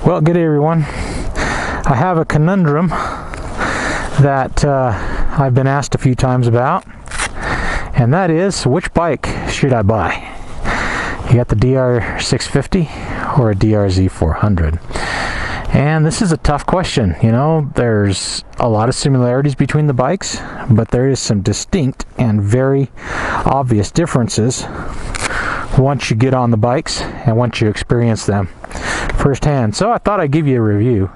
Well, good day everyone. I have a conundrum that I've been asked a few times about, and that is, which bike should I buy? You got the DR650 or a DR-z400? And this is a tough question. You know, there's a lot of similarities between the bikes, but there is some distinct and very obvious differences once you get on the bikes and once you experience them firsthand. So I thought I'd give you a review,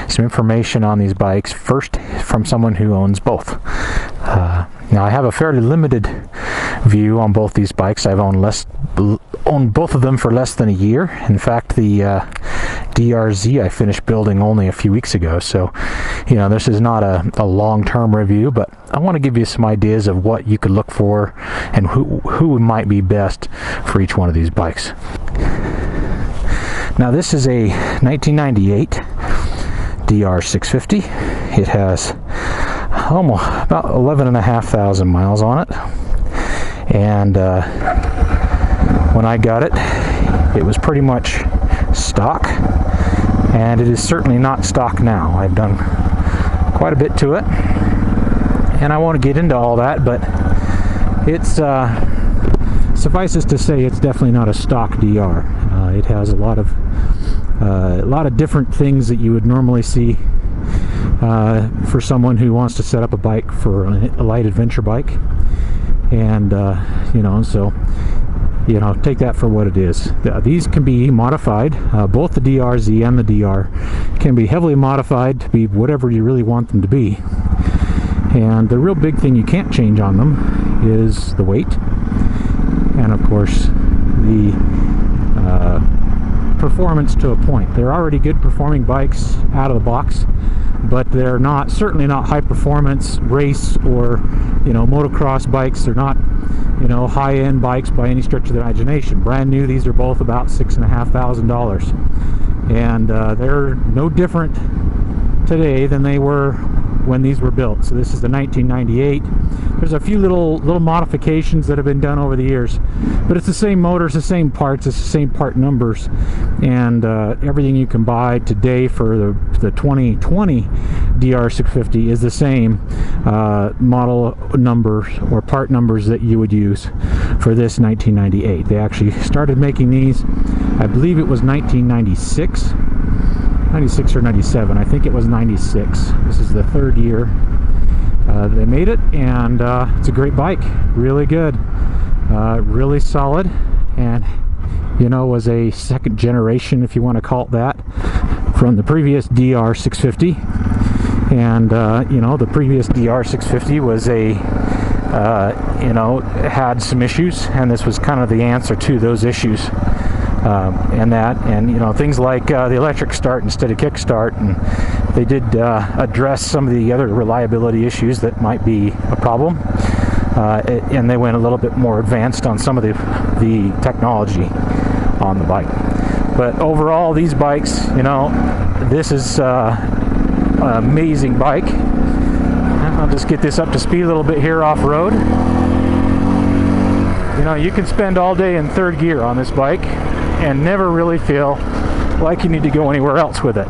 some information on these bikes, first from someone who owns both. Now I have a fairly limited view on both these bikes. I've owned both of them for less than a year. In fact, the DR-Z I finished building only a few weeks ago, so you know, this is not a long-term review, but I want to give you some ideas of what you could look for and who might be best for each one of these bikes. Now this is a 1998 DR650. It has almost about 11,500 miles on it, and when I got it, it was pretty much stock, and it is certainly not stock now. I've done quite a bit to it, and I want to get into all that, but it's suffices to say it's definitely not a stock DR. It has a lot of different things that you would normally see for someone who wants to set up a bike for a light adventure bike, and you know, so you know, take that for what it is. These can be modified. Both the DR-Z and the DR can be heavily modified to be whatever you really want them to be. And the real big thing you can't change on them is the weight, and of course the performance to a point. They're already good performing bikes out of the box, but they're not, certainly not high performance race or, you know, motocross bikes. They're not, you know, high-end bikes by any stretch of the imagination. Brand new, these are both about $6,500, and they're no different today than they were when these were built. So this is the 1998. There's a few little modifications that have been done over the years, but it's the same motors, the same parts, it's the same part numbers, and everything you can buy today for the 2020 DR650 is the same model numbers or part numbers that you would use for this 1998. They actually started making these, I believe it was 1996 or 97. I think it was 96. This is the third year they made it, and it's a great bike, really good, really solid, and you know, was a second generation, if you want to call it that, from the previous DR650. And you know, the previous DR650 was a you know, had some issues, and this was kind of the answer to those issues. And you know, things like the electric start instead of kick start, and they did address some of the other reliability issues that might be a problem, and they went a little bit more advanced on some of the technology on the bike. But overall, these bikes, you know, this is an amazing bike. I'll just get this up to speed a little bit here off-road. You know, you can spend all day in third gear on this bike and never really feel like you need to go anywhere else with it.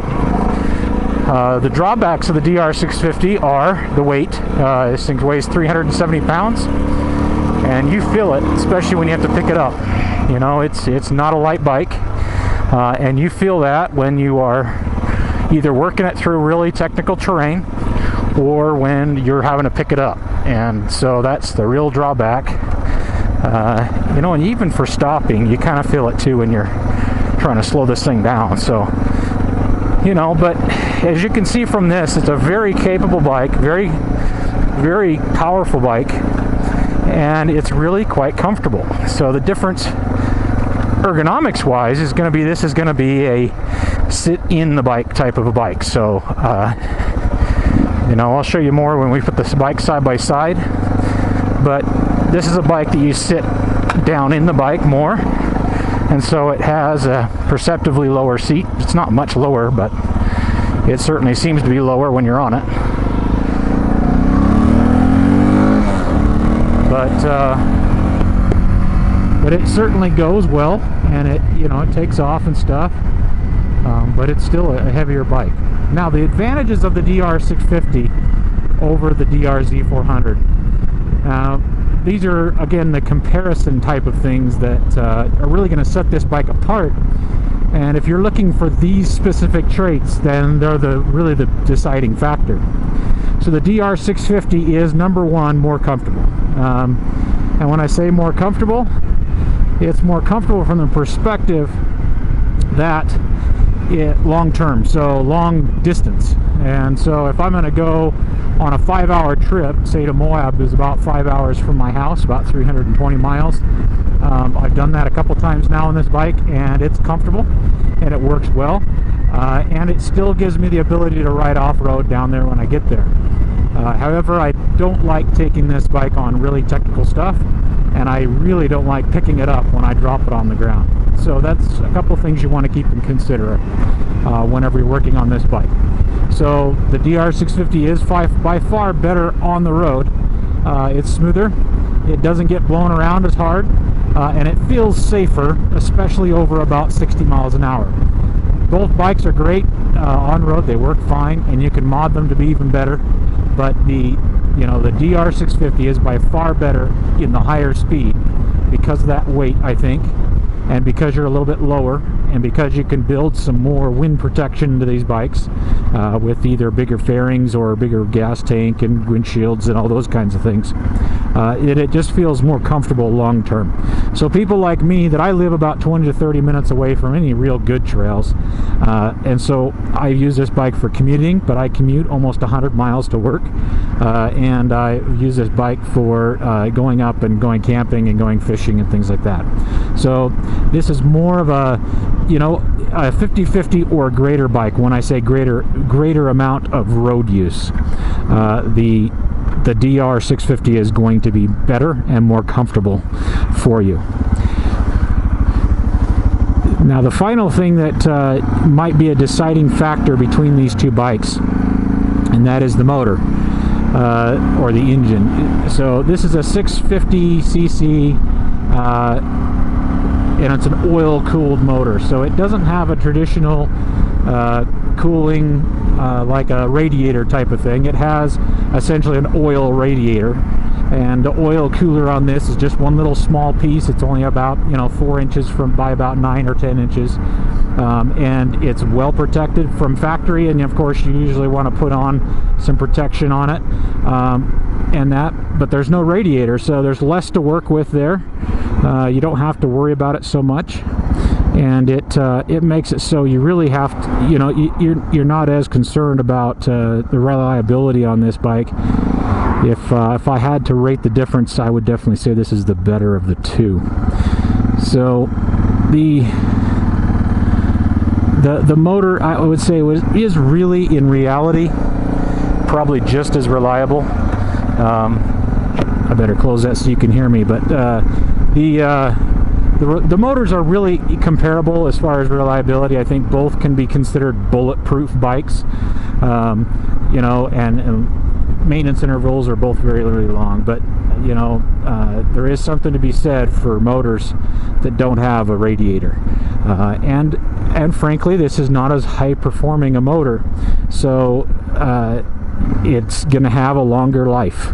The drawbacks of the DR650 are the weight. This thing weighs 370 pounds, and you feel it, especially when you have to pick it up. You know, it's not a light bike, and you feel that when you are either working it through really technical terrain or when you're having to pick it up. And so that's the real drawback. You know, and even for stopping, you kind of feel it too when you're trying to slow this thing down. So, you know, but as you can see from this, it's a very capable bike, very, very powerful bike, and it's really quite comfortable. So the difference ergonomics wise is going to be, this is going to be a sit in the bike type of a bike. So, you know, I'll show you more when we put this bike side by side, but this is a bike that you sit down in the bike more, and so it has a perceptibly lower seat. It's not much lower, but it certainly seems to be lower when you're on it. But it certainly goes well, and it, you know, it takes off and stuff. but it's still a heavier bike. Now, the advantages of the DR650 over the DR-z400. These are, again, the comparison type of things that are really going to set this bike apart. And if you're looking for these specific traits, then they're really the deciding factor. So the DR650 is, number one, more comfortable. And when I say more comfortable, it's more comfortable from the perspective that long term, so long distance. And so if I'm going to go on a 5-hour trip, say to Moab, is about 5 hours from my house, about 320 miles. I've done that a couple times now on this bike, and it's comfortable and it works well, and it still gives me the ability to ride off-road down there when I get there. However, I don't like taking this bike on really technical stuff, and I really don't like picking it up when I drop it on the ground. So that's a couple things you want to keep in consideration whenever you're working on this bike. So the DR650 is by far better on the road. It's smoother, it doesn't get blown around as hard, and it feels safer, especially over about 60 miles an hour. Both bikes are great on road, they work fine, and you can mod them to be even better. But the DR650 is by far better in the higher speed because of that weight, I think, and because you're a little bit lower, and because you can build some more wind protection into these bikes with either bigger fairings or a bigger gas tank and windshields and all those kinds of things. It just feels more comfortable long term. So people like me, that I live about 20 to 30 minutes away from any real good trails, and so I use this bike for commuting, but I commute almost 100 miles to work, and I use this bike for going up and going camping and going fishing and things like that. So this is more of a, a 50-50 or greater bike. When I say greater amount of road use, the DR650 is going to be better and more comfortable for you. Now, the final thing that might be a deciding factor between these two bikes, and that is the motor or the engine. So this is a 650cc and it's an oil-cooled motor, so it doesn't have a traditional cooling like a radiator type of thing. It has essentially an oil radiator, and the oil cooler on this is just one little small piece. It's only about 4 inches by about 9 or 10 inches, and it's well protected from factory, and of course you usually want to put on some protection on it, but there's no radiator, so there's less to work with there. You don't have to worry about it so much, and it makes it so you really have to, you're not as concerned about the reliability on this bike. If I had to rate the difference, I would definitely say this is the better of the two. So the motor, I would say, is really, in reality, probably just as reliable. I better close that so you can hear me, but the motors are really comparable as far as reliability. I think both can be considered bulletproof bikes, and maintenance intervals are both very, really long, but there is something to be said for motors that don't have a radiator, and frankly, this is not as high performing a motor, so it's gonna have a longer life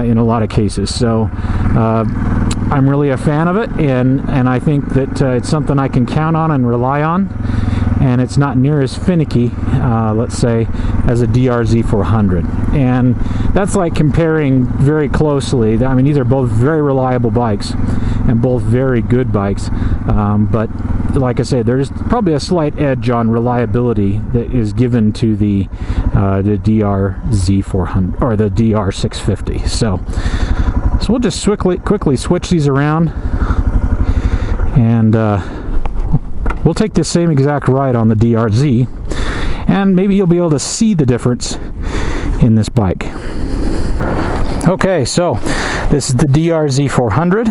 in a lot of cases. So I'm really a fan of it, and I think that it's something I can count on and rely on, and it's not near as finicky, let's say, as a DR-z400. And that's like comparing very closely. I mean, these are both very reliable bikes and both very good bikes, but like I said, there's probably a slight edge on reliability that is given to the DR-z400 or the DR650. So we'll just quickly switch these around, and we'll take the same exact ride on the DR-z, and maybe you'll be able to see the difference in this bike. Okay, so this is the DR-z400.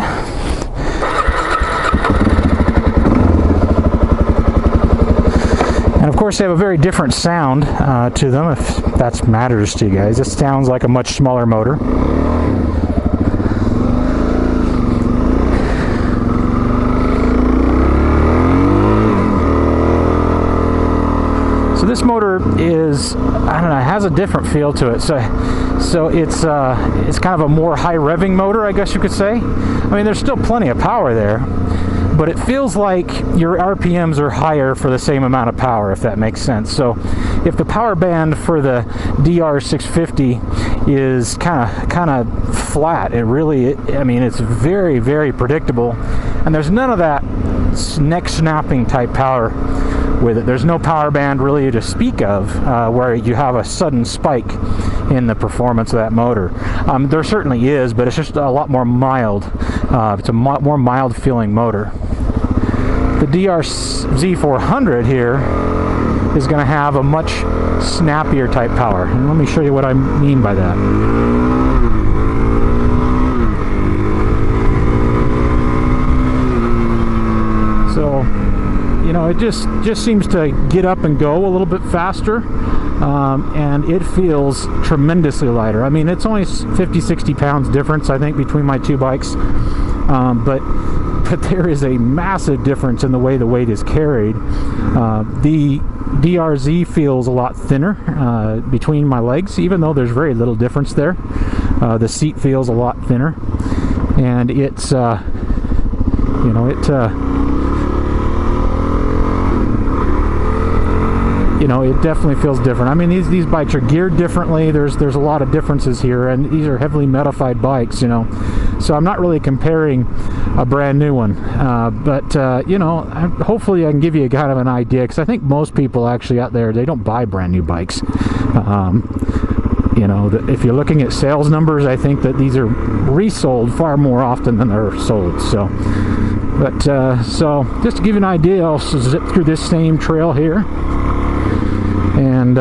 And of course they have a very different sound to them, if that matters to you guys. This sounds like a much smaller motor. So this motor is, I don't know, it has a different feel to it. So it's kind of a more high revving motor, I guess you could say. I mean, there's still plenty of power there, but it feels like your RPMs are higher for the same amount of power, if that makes sense. So if the power band for the DR650 is kind of flat, I mean, it's very, very predictable, and there's none of that neck snapping type power with it. There's no power band really to speak of where you have a sudden spike in the performance of that motor. There certainly is, but it's just a lot more mild. It's a more mild feeling motor. The DR-z400 here is going to have a much snappier type power, and let me show you what I mean by that. So, you know, it just seems to get up and go a little bit faster, and it feels tremendously lighter. I mean, it's only 50-60 pounds difference, I think, between my two bikes, but there is a massive difference in the way the weight is carried. The DR-Z feels a lot thinner between my legs, even though there's very little difference there. The seat feels a lot thinner, and it's you know, it definitely feels different. I mean, these bikes are geared differently. There's a lot of differences here, and these are heavily modified bikes, you know. So I'm not really comparing a brand new one, but you know, hopefully I can give you kind of an idea, because I think most people actually out there, they don't buy brand new bikes. You know, if you're looking at sales numbers, I think that these are resold far more often than they're sold. So, but so just to give you an idea, I'll zip through this same trail here. And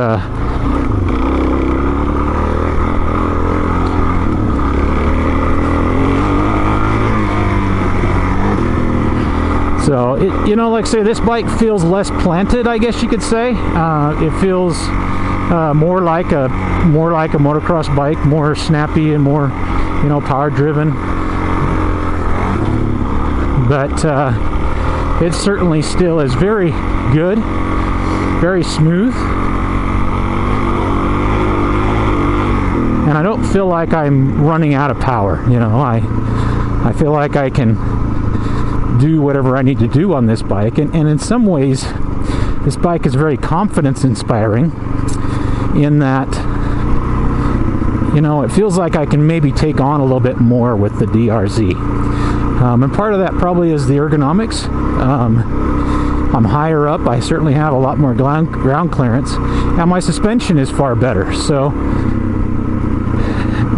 so you know, like I say, this bike feels less planted, I guess you could say. It feels more like a motocross bike, more snappy and more, you know, power driven. But it certainly still is very good, very smooth. And I don't feel like I'm running out of power. You know, I feel like I can do whatever I need to do on this bike, and in some ways this bike is very confidence inspiring, in that, you know, it feels like I can maybe take on a little bit more with the DR-Z, and part of that probably is the ergonomics. I'm higher up, I certainly have a lot more ground clearance, and my suspension is far better. So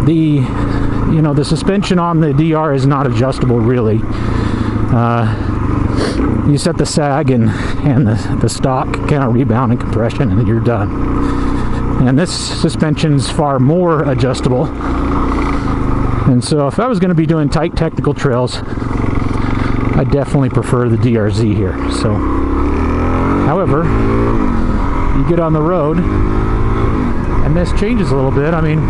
the suspension on the DR is not adjustable really. You set the sag and the stock kind of rebound and compression, and you're done. And this suspension is far more adjustable. And so if I was going to be doing tight technical trails, I definitely prefer the DR-Z here. So, however, you get on the road and this changes a little bit. I mean,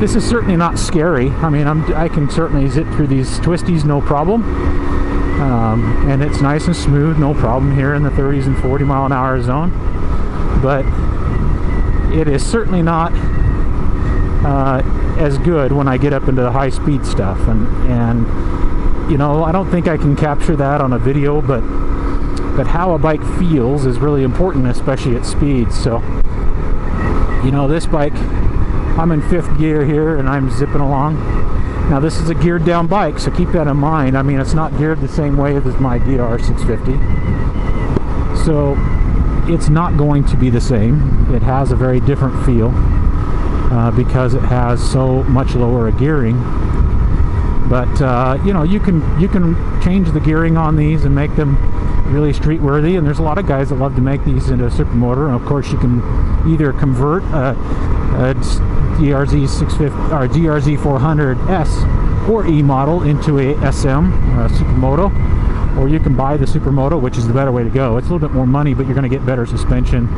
this is certainly not scary. I mean, I can certainly zip through these twisties, no problem. And it's nice and smooth, no problem here in the 30s and 40 mile an hour zone. But it is certainly not as good when I get up into the high speed stuff. And you know, I don't think I can capture that on a video, but how a bike feels is really important, especially at speed. So, you know, this bike, I'm in 5th gear here and I'm zipping along. Now this is a geared down bike, so keep that in mind. I mean, it's not geared the same way as my DR650. So it's not going to be the same. It has a very different feel because it has so much lower a gearing. But you know, you can change the gearing on these and make them really street worthy, and there's a lot of guys that love to make these into a supermotor. And of course, you can either convert a DR-z650 or DR-z400S or E model into a SM supermoto, or you can buy the supermoto, which is the better way to go. It's a little bit more money, but you're going to get better suspension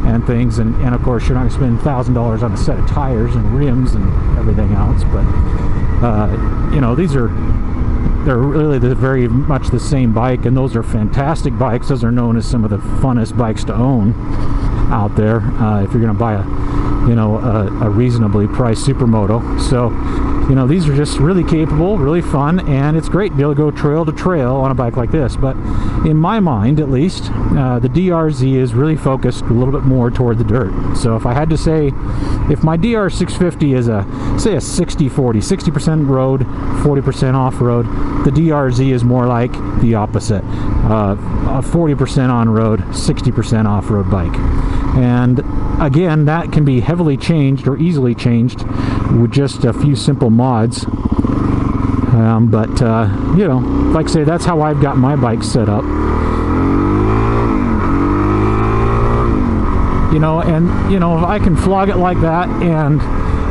and things, and of course you're not going to spend $1,000 on a set of tires and rims and everything else. But you know, they're really very much the same bike, and those are fantastic bikes. Those are known as some of the funnest bikes to own. out there if you're going to buy a reasonably priced supermoto. So these are just really capable, really fun, and it's great to be able to go trail to trail on a bike like this. But in my mind, at least, the DR-Z is really focused a little bit more toward the dirt. So if I had to say, if my DR650 is say a 60-40, 60% road, 40% off-road, the DR-Z is more like the opposite, a 40% on-road, 60% off-road bike. And again, that can be heavily changed or easily changed with just a few simple mods. But like I say, that's how I've got my bike set up. If I can flog it like that, and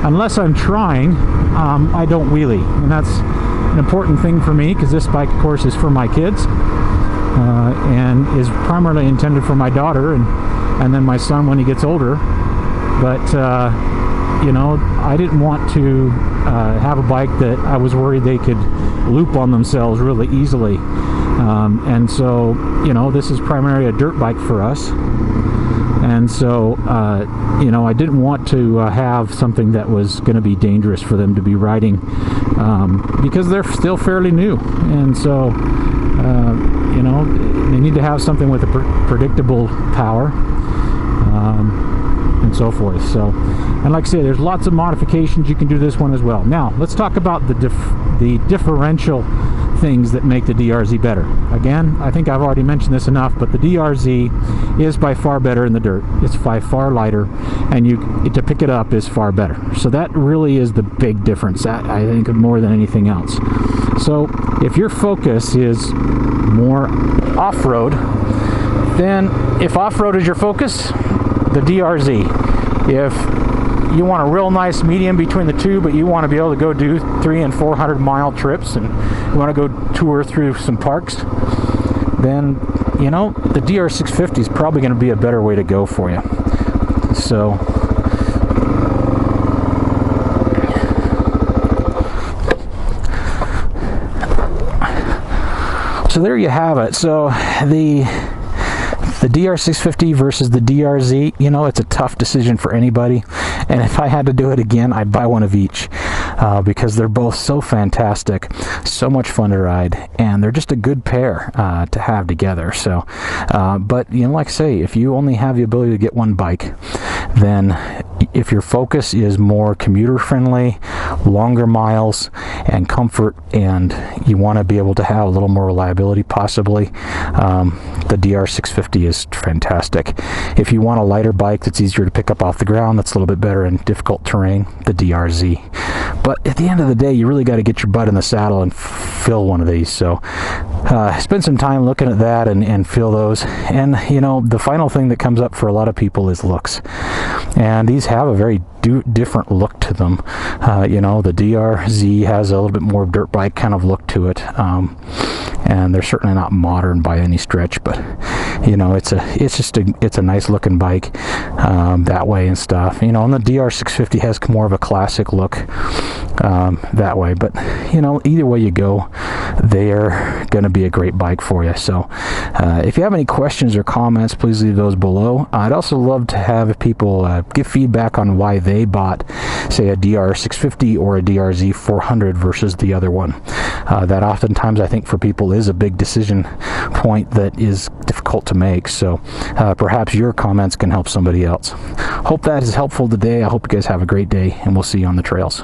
unless I'm trying, I don't wheelie. And that's an important thing for me, because this bike, of course, is for my kids, and is primarily intended for my daughter and then my son when he gets older. But I didn't want to have a bike that I was worried they could loop on themselves really easily. And so, this is primarily a dirt bike for us. And so, I didn't want to have something that was going to be dangerous for them to be riding, because they're still fairly new. And so, they need to have something with a predictable power. And so forth. So, and like I say, there's lots of modifications you can do this one as well. Now, let's talk about the differential things that make the DR-Z better. Again, I think I've already mentioned this enough, but the DR-Z is by far better in the dirt. It's by far lighter, and to pick it up is far better. So that really is the big difference, I think, more than anything else. So if your focus is more off-road, then if off-road is your focus, the DR-Z. If you want a real nice medium between the two, but you want to be able to go do 300 and 400 mile trips, and you want to go tour through some parks, then the DR650 is probably going to be a better way to go for you. So there you have it. So the DR650 versus the DR-Z, it's a tough decision for anybody. And if I had to do it again, I'd buy one of each, because they're both so fantastic, so much fun to ride, and they're just a good pair to have together. So, but like I say, if you only have the ability to get one bike, then if your focus is more commuter friendly, longer miles and comfort, and you want to be able to have a little more reliability possibly, the DR650 is fantastic. If you want a lighter bike that's easier to pick up off the ground, that's a little bit better in difficult terrain, the DR-Z. But at the end of the day, you really got to get your butt in the saddle and fill one of these. So spend some time looking at that and fill those. And the final thing that comes up for a lot of people is looks, and these have a very different look to them. The DR-Z has a little bit more dirt bike kind of look to it, and they're certainly not modern by any stretch, but it's a nice looking bike that way and stuff. And the DR650 has more of a classic look that way. But either way you go, they're going to be a great bike for you. So if you have any questions or comments, please leave those below. I'd also love to have people give feedback on why they bought, say, a DR650 or a DR-z400 versus the other one. That oftentimes, I think, for people is a big decision point that is difficult to make. So perhaps your comments can help somebody else. Hope that is helpful today. I hope you guys have a great day, and we'll see you on the trails.